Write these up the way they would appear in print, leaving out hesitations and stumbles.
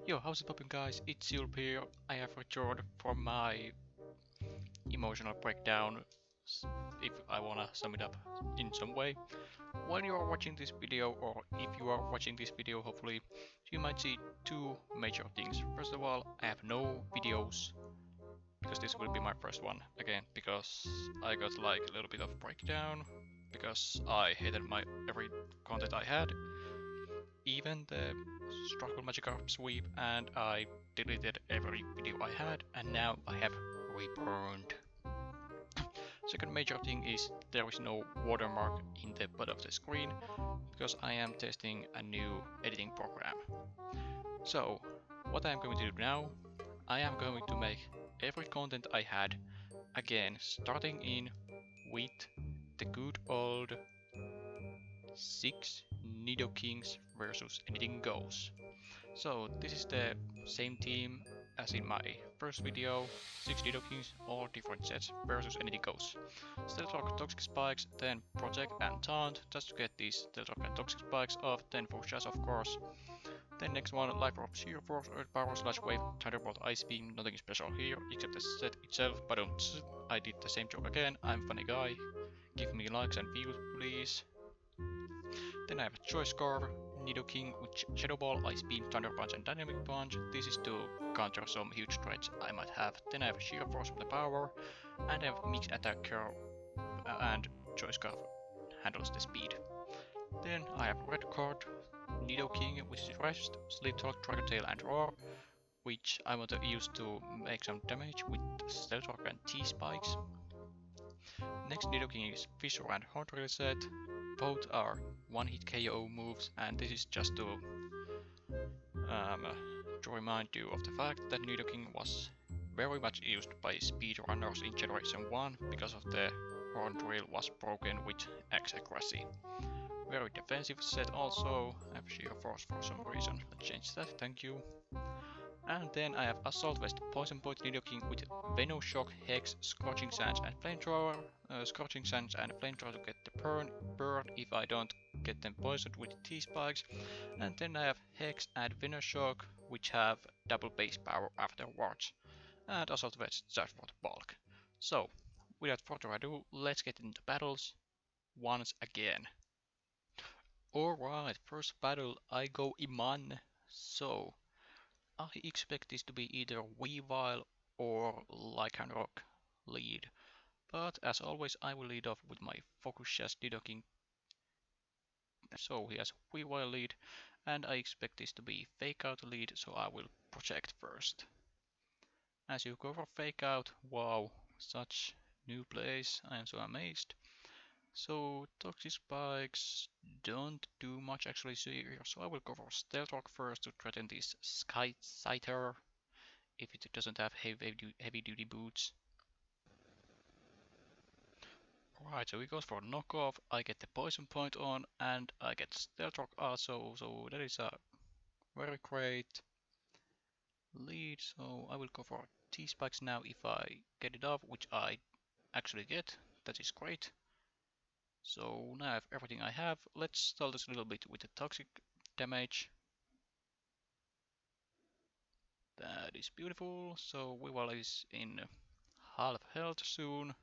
Yo, how's it poppin' guys? It's Yulp here. I have returned from my emotional breakdown, if I wanna sum it up in some way. While you are watching this video, or if you are watching this video hopefully, you might see two major things. First of all, I have no videos, because this will be my first one again, because I got like a little bit of breakdown, because I hated my every content I had, even the Struggle Magikarp sweep, and I deleted every video I had, and now I have reburned. Second major thing is there is no watermark in the bottom of the screen, because I am testing a new editing program. So, what I am going to do now, I am going to make every content I had again, starting in with the good old 6 NIDOKINGS versus Anything Goes. So this is the same team as in my first video, 6 NIDOKINGS, all different sets versus Anything Goes. Stealth Toxic Spikes, then Protect and Taunt, just to get these Stealth and Toxic Spikes off, then Focus of course. Then next one, Life Orb, Sheer Force, Earth Power, Slash Wave, Thunderbolt, Ice Beam, nothing special here, except the set itself, but I did the same joke again, I'm funny guy, give me likes and views please. Then I have a Choice Scarf, Nidoking with Shadow Ball, Ice Beam, Thunder Punch and Dynamic Punch. This is to counter some huge threats I might have. Then I have Sheer Force with the power, and I have Mix Attacker and Choice Scarf handles the speed. Then I have Red Card, Nidoking, which is Rest, Sleep Talk, Dragon Tail and Roar, which I want to use to make some damage with Stealth Rock and T-Spikes. Next Nidoking is Fissure and Horn Drill set. Both are one-hit KO moves, and this is just to remind you of the fact that Nidoking was very much used by speedrunners in Generation 1 because of the Horn Drill was broken with X accuracy. Very defensive set also. I have Sheer Force for some reason. Let's change that, thank you. And then I have Assault Vest, Poison Point Nidoking with Venoshock, Hex, Scorching Sands and Flamethrower. Scorching Sands and Flamethrower to get the burn if I don't get them poisoned with T-Spikes. And then I have Hex and Venoshock, which have double base power afterwards. And Assault Vest just for the bulk. So, without further ado, let's get into battles once again. Alright, first battle I go Iman. So, I expect this to be either Weavile or Lycanroc lead, but as always I will lead off with my Focus Sash Nidoking. So he has Weavile lead, and I expect this to be Fake Out lead, so I will project first. As you go for Fake Out, wow, such new plays, I am so amazed. So Toxic Spikes don't do much actually here, so I will go for Stealth Rock first to threaten this Sky Scyther if it doesn't have heavy duty boots. Right, so he goes for knockoff, I get the poison point on, and I get Stealth Rock also, so that is a very great lead. So I will go for T-Spikes now if I get it off, which I actually get, that is great. So now I have everything I have. Let's stall this a little bit with the toxic damage. That is beautiful. So Weavile is in half health soon,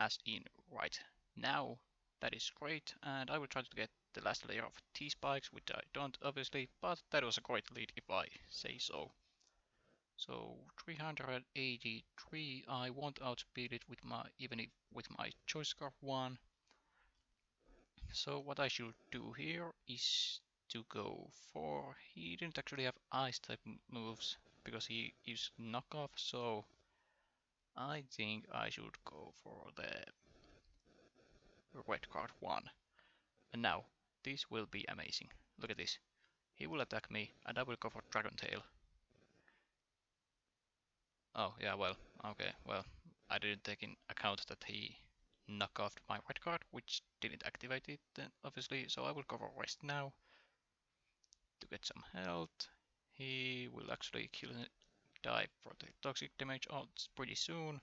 as in right now. That is great, and I will try to get the last layer of T-Spikes, which I don't obviously, but that was a great lead if I say so. So 383, I won't outspeed it with my, even if with my Choice Scarf one. So what I should do here is to go for, he didn't actually have ice type moves because he used knockoff, so I think I should go for the red card one. And now this will be amazing. Look at this. He will attack me and I will go for Dragon Tail. Oh yeah, well, okay, well, I didn't take in account that he knocked off my red card, which didn't activate it then obviously, so I will go for rest now to get some health. He will actually kill it, die for the toxic damage pretty soon.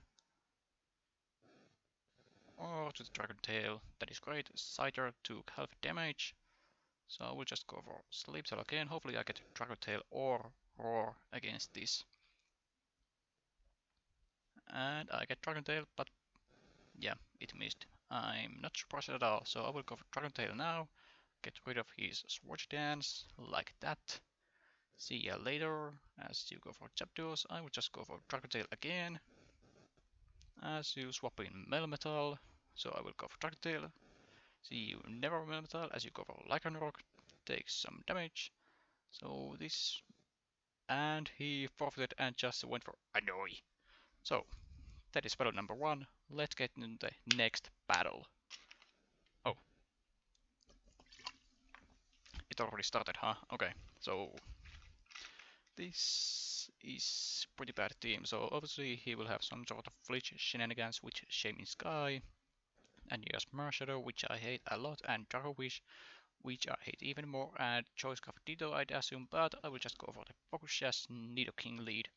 Or to the Dragon Tail, that is great. Scyther took half damage. So I will just go for Sleep Cell again. Hopefully I get Dragon Tail or Roar against this. And I get Dragon Tail, but yeah, it missed. I'm not surprised at all. So I will go for Dragon Tail now. Get rid of his Sword Dance, like that. See ya later. As you go for Zapdos, I will just go for Dragon Tail again. As you swap in Melmetal, so I will go for Dragon Tail. See you never Melmetal, as you go for Lycanroc, takes some damage. So this, and he forfeited and just went for Annoy. So that is battle number 1. Let's get into the next battle. Oh, it already started, huh? Okay, so this is pretty bad team. So obviously he will have some sort of Flinch shenanigans with Shaming Sky, and he has Marshadow, which I hate a lot, and Draco Wish, which I hate even more, and Choice Scarf Ditto I'd assume, but I will just go for the Focus Sash Nidoking lead.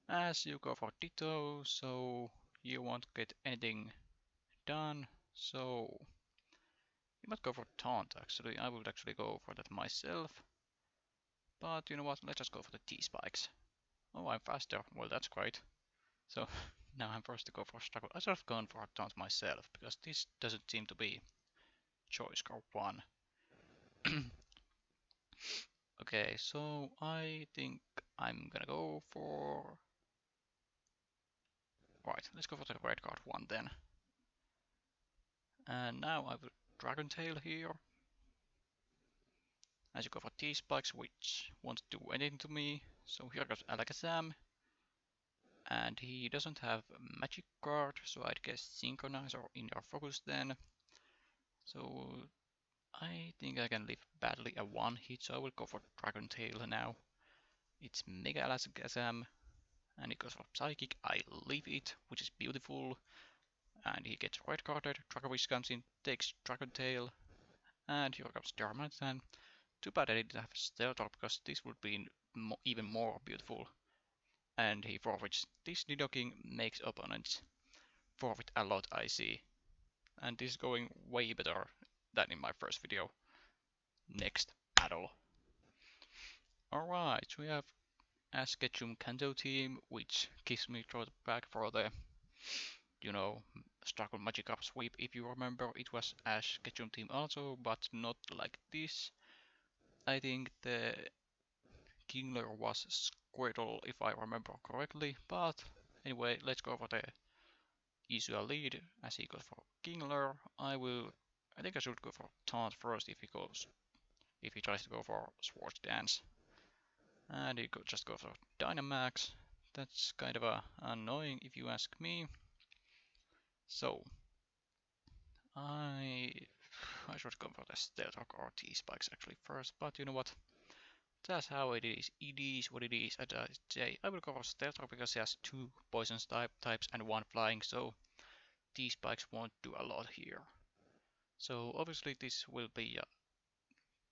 As you go for Ditto, so you won't get anything done, so you might go for Taunt actually. I would actually go for that myself, but you know what, let's just go for the T-Spikes. Oh, I'm faster, well that's great. So now I'm forced to go for Struggle. I should have gone for a Taunt myself, because this doesn't seem to be Choice Scarf 1. Okay, so I think I'm gonna go for... Right, let's go for the red card one then. And now I will Dragon Tail here. As you go for T-Spikes, which won't do anything to me. So here goes Alakazam. And he doesn't have a magic card, so I'd guess Synchronize or In Your Focus then. So I think I can live badly a one hit, so I will go for Dragon Tail now. It's Mega Alakazam, and it goes for Psychic. I leave it, which is beautiful. And he gets red carded. Draco Wish comes in, takes Dragon Tail, and here comes Darmanitan. Too bad I didn't have Stealth Rock, because this would be even more beautiful. And he forfeits. This Nidoking makes opponents forfeit a lot, I see. And this is going way better than in my first video. Next battle. Alright, we have Ash Ketchum Kanto team, which gives me throw back for the, you know, Struggle Magikarp sweep. If you remember, it was Ash Ketchum team also, but not like this. I think the Kingler was Squirtle, if I remember correctly, but anyway, let's go for the Isua lead. As he goes for Kingler, I think I should go for Taunt first if he tries to go for Swords Dance. And he just goes for Dynamax. That's kind of annoying if you ask me. So I should go for the Stealth Rock or T-Spikes actually first, but you know what? That's how it is. It is what it is. I'd say I will go for Stealth Rock because he has 2 poison types and 1 flying, so T-Spikes won't do a lot here. So obviously this will be a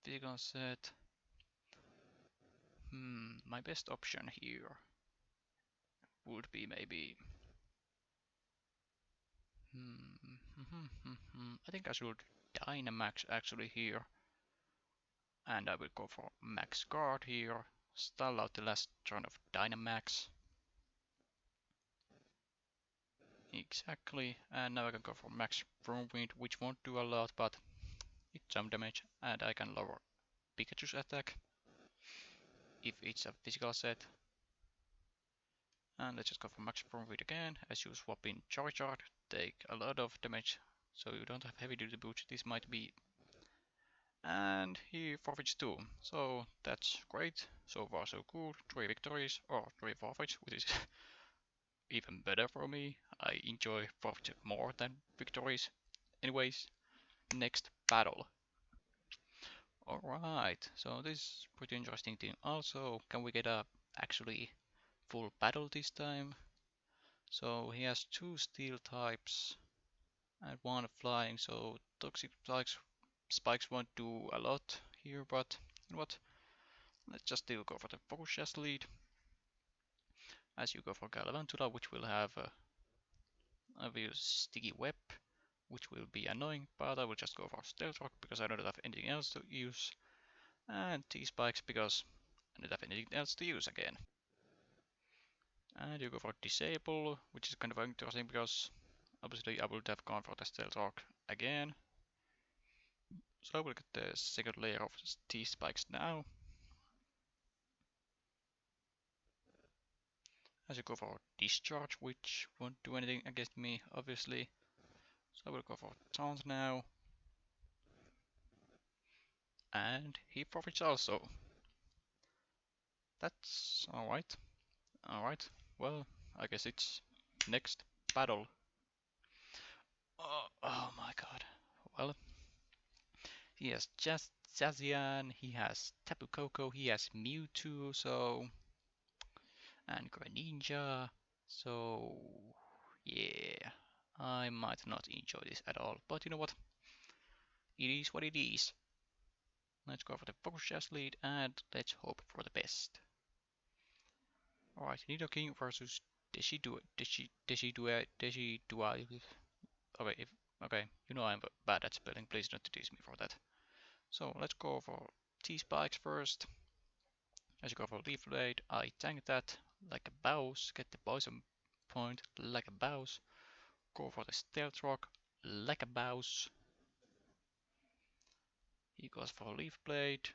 physical set. My best option here would be maybe... I think I should Dynamax actually here. And I will go for Max Guard here. Stall out the last turn of Dynamax. Exactly, and now I can go for Max Whirlwind, which won't do a lot, but it's some damage, and I can lower Pikachu's attack if it's a physical set. And let's just go for Max Whirlwind again. As you swap in Charizard, take a lot of damage, so you don't have heavy duty boots. This might be... And he forfeits 2, so that's great. So far so good. 3 victories, or 3 forfeits, which is even better for me. I enjoy forfeits more than victories. Anyways, next battle. Alright, so this is pretty interesting thing. Also, can we get a actually full battle this time? So he has 2 steel types and 1 flying, so toxic spikes won't do a lot here, but you know what? Let's just still go for the Focus Sash lead. As you go for Galvantula, which will have a obvious sticky web. which will be annoying, but I will just go for Stealth Rock because I don't have anything else to use, and T-Spikes because I don't have anything else to use again. And you go for Disable, which is kind of interesting because obviously I would have gone for the Stealth Rock again. So I will get the second layer of T-Spikes now. As you go for Discharge, which won't do anything against me, obviously. So I will go for Taunt now. And he profits also. That's alright. Alright, well, I guess it's next battle. Oh my god. Well, he has just Zazian, he has Tapu Koko, he has Mewtwo, so... and Greninja, so... yeah, I might not enjoy this at all, but you know what? It is what it is. Let's go for the Focus Jazz lead and let's hope for the best. Alright, Nidoking versus Decidueye. Okay, okay, you know I'm bad at spelling, please don't tease me for that. So let's go for T-Spikes first. As you go for Leaf Blade, I tank that like a boss, get the poison point like a boss. Go for the Stealth Rock like a boss. He goes for Leaf Blade.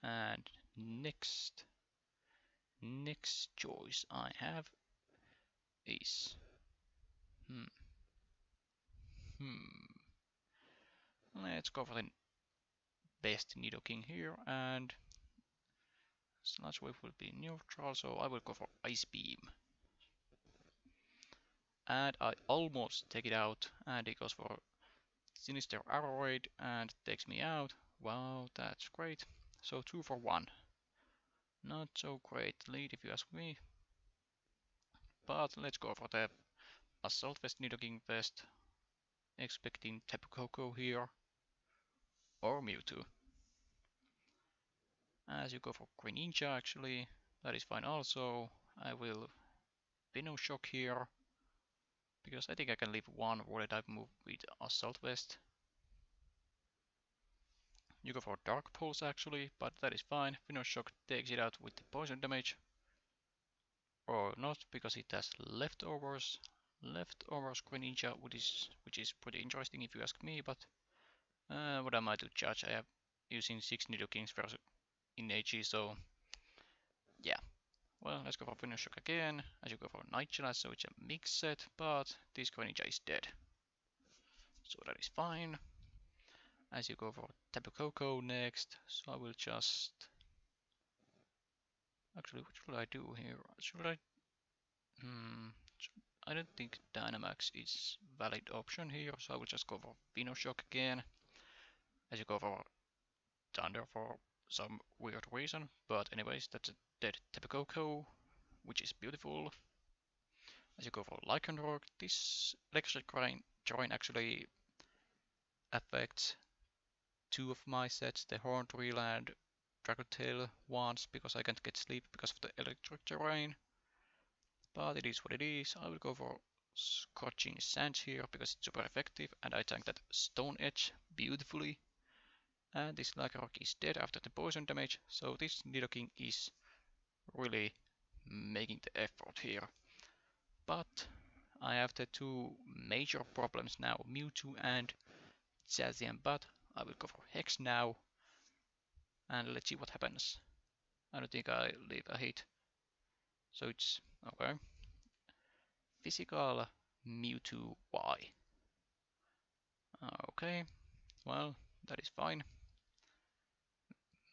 And next choice I have is let's go for the best Nidoking here, and Sludge Wave will be neutral, so I will go for Ice Beam. And I almost take it out, and it goes for Sinister Arrow Raid and takes me out. Wow, that's great. So 2 for 1. Not so great lead if you ask me. But let's go for the Assault Vest Nidoking Vest. Expecting Tapu Koko here. Or Mewtwo. As you go for Greninja actually, that is fine also. I will Shock here. Because I think I can leave one water type move with Assault Vest. You go for Dark Pulse actually, but that is fine. Shock takes it out with the poison damage. Or not, because it has leftovers. Leftovers Greninja, which is pretty interesting if you ask me, but what am I to judge? I have using 6 Nidokings versus in AG, so yeah. Well, let's go for Shock again. As you go for Nightula, so it's a mix set, but this Greninja is dead. So that is fine. As you go for Tapu Koko next, so I will just... actually, what should I do here? Should I... I don't think Dynamax is valid option here, so I will just go for Shock again. As you go for Thunder for some weird reason, but anyways, that's a dead Tapu Koko, which is beautiful. As you go for Lycanroc, this electric terrain actually affects 2 of my sets, the Horned Wheel and Dragontail ones, because I can't get sleep because of the electric terrain. But it is what it is. I will go for Scorching Sands here because it's super effective, and I tank that Stone Edge beautifully. And this Lycanroc is dead after the poison damage, so this Nidoking is really making the effort here. But I have the 2 major problems now, Mewtwo and Zazian, but I will go for Hex now. And let's see what happens. I don't think I leave a hit. So it's okay. Physical Mewtwo Y. Okay, well, that is fine.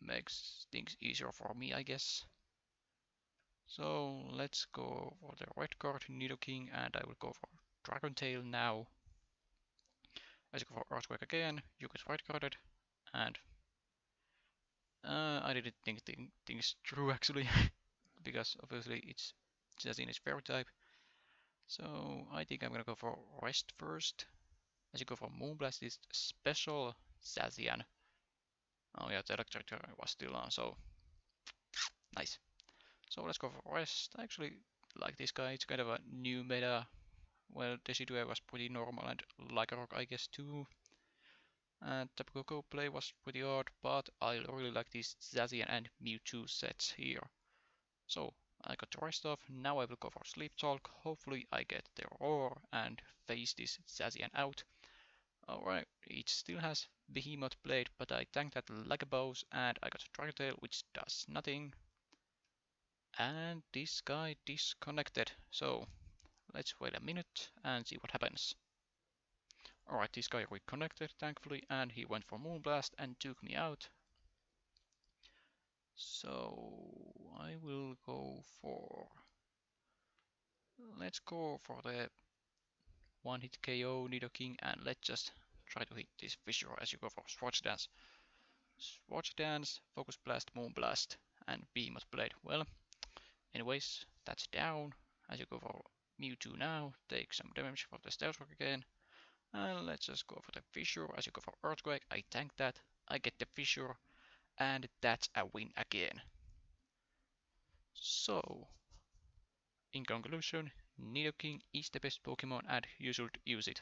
Makes things easier for me, I guess. So let's go for the red card Nidoking, and I will go for Dragontail now. As you go for Earthquake again, you get red carded, and I didn't think things through actually, because obviously it's just in its fairy type. So I think I'm gonna go for Rest first. As you go for Moonblast, it's special Zazian. Oh yeah, the electric was still on, so nice. So let's go for Rest. I actually like this guy, it's kind of a new meta well, Decidueye was pretty normal and Lycanroc I guess too. And Tapu Koko play was pretty odd, but I really like these Zacian and Mewtwo sets here. So I got the rest off, now I will go for Sleep Talk, hopefully I get the Roar and face this Zacian out. Alright, it still has Behemoth Blade, but I tanked that Lagabose and I got Dragon Tail, which does nothing. And this guy disconnected, so let's wait a minute and see what happens. Alright, this guy reconnected thankfully and he went for Moonblast and took me out. So I will go for... let's go for the one hit KO Nidoking and let's just try to hit this Fissure as you go for Swatch Dance. Swatch Dance, Focus Blast, Moonblast and Behemoth Blade. Well, anyways, that's down. As you go for Mewtwo now, take some damage for the Stealth Rock again. And let's just go for the Fissure as you go for Earthquake. I tank that, I get the Fissure, and that's a win again. So, in conclusion, Nidoking is the best Pokemon and you should use it.